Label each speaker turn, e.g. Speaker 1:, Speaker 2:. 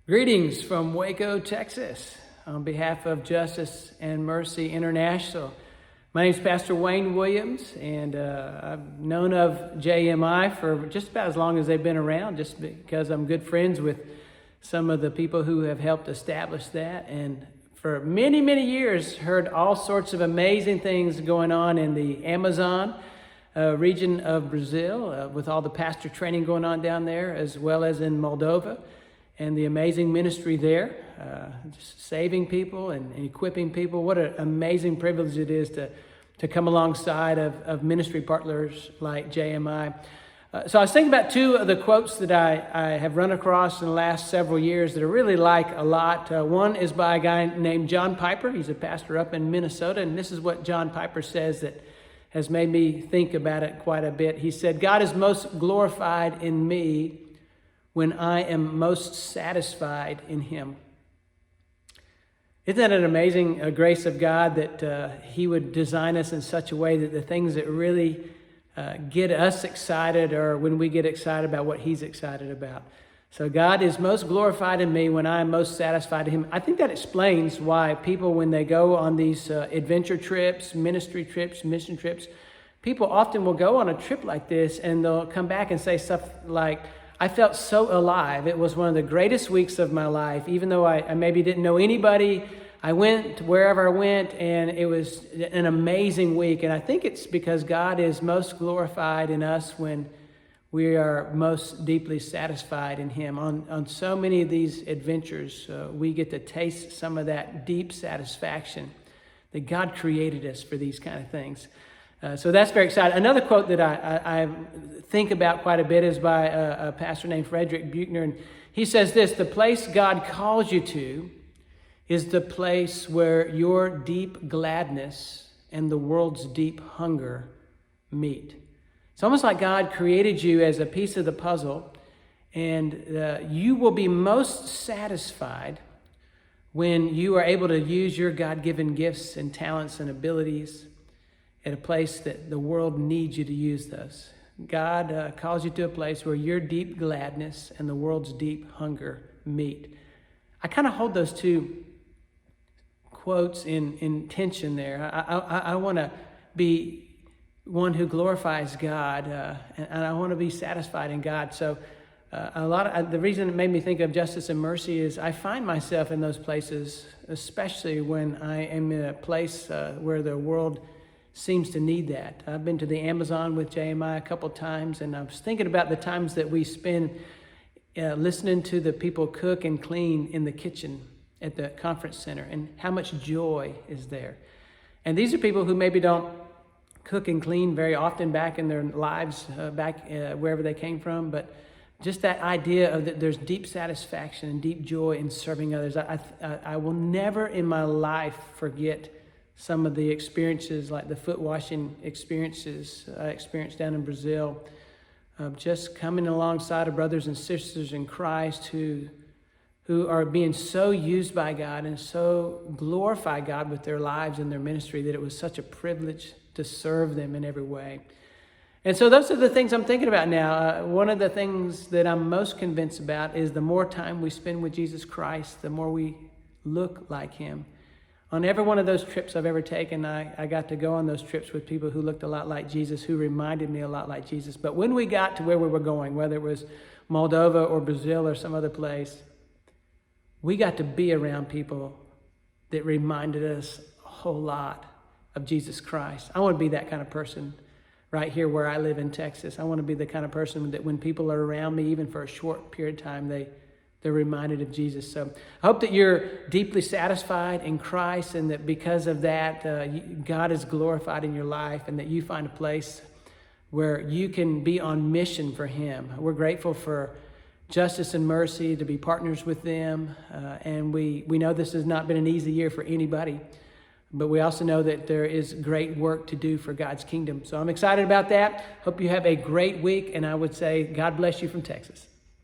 Speaker 1: Greetings from Waco, Texas, on behalf of Justice and Mercy International. My name is Pastor Wayne Williams, and I've known of JMI for just about as long as they've been around, just because I'm good friends with some of the people who have helped establish that. And for many, many years, heard all sorts of amazing things going on in the Amazon region of Brazil, with all the pastor training going on down there, as well as in Moldova. And the amazing ministry there, just saving people and equipping people. What an amazing privilege it is to come alongside of ministry partners like JMI. So I was thinking about two of the quotes that I have run across in the last several years that I really like a lot. One is by a guy named John Piper. He's a pastor up in Minnesota, and this is what John Piper says that has made me think about it quite a bit. He said, "God is most glorified in me when I am most satisfied in Him." Isn't that an amazing grace of God that He would design us in such a way that the things that really get us excited are when we get excited about what He's excited about. So God is most glorified in me when I am most satisfied in Him. I think that explains why people, when they go on these adventure trips, ministry trips, mission trips, people often will go on a trip like this and they'll come back and say stuff like, "I felt so alive. It was one of the greatest weeks of my life. Even though I maybe didn't know anybody, I went wherever I went, and it was an amazing week." And I think it's because God is most glorified in us when we are most deeply satisfied in Him. On so many of these adventures, we get to taste some of that deep satisfaction that God created us for these kind of things. So that's very exciting. Another quote that I think about quite a bit is by a pastor named Frederick Buechner. And he says this: "The place God calls you to is the place where your deep gladness and the world's deep hunger meet." It's almost like God created you as a piece of the puzzle, and you will be most satisfied when you are able to use your God-given gifts and talents and abilities at a place that the world needs you to use those. God calls you to a place where your deep gladness and the world's deep hunger meet. I kind of hold those two quotes in tension there. I want to be one who glorifies God, and I want to be satisfied in God. So the reason it made me think of Justice and Mercy is I find myself in those places, especially when I am in a place where the world seems to need that. I've been to the Amazon with JMI a couple times, and I was thinking about the times that we spend listening to the people cook and clean in the kitchen at the conference center, and how much joy is there. And these are people who maybe don't cook and clean very often back in their lives, back wherever they came from, but just that idea of that there's deep satisfaction and deep joy in serving others. I will never in my life forget some of the experiences, like the foot washing experiences I experienced down in Brazil, of just coming alongside of brothers and sisters in Christ who are being so used by God and so glorify God with their lives and their ministry that it was such a privilege to serve them in every way. And so those are the things I'm thinking about now. One of the things that I'm most convinced about is the more time we spend with Jesus Christ, the more we look like Him. On every one of those trips I've ever taken, I got to go on those trips with people who looked a lot like Jesus, who reminded me a lot like Jesus. But when we got to where we were going, whether it was Moldova or Brazil or some other place, we got to be around people that reminded us a whole lot of Jesus Christ. I want to be that kind of person right here where I live in Texas. I want to be the kind of person that when people are around me, even for a short period of time, they're reminded of Jesus. So I hope that you're deeply satisfied in Christ, and that because of that, God is glorified in your life, and that you find a place where you can be on mission for Him. We're grateful for Justice and Mercy, to be partners with them. And we know this has not been an easy year for anybody, but we also know that there is great work to do for God's kingdom. So I'm excited about that. Hope you have a great week, and I would say God bless you from Texas.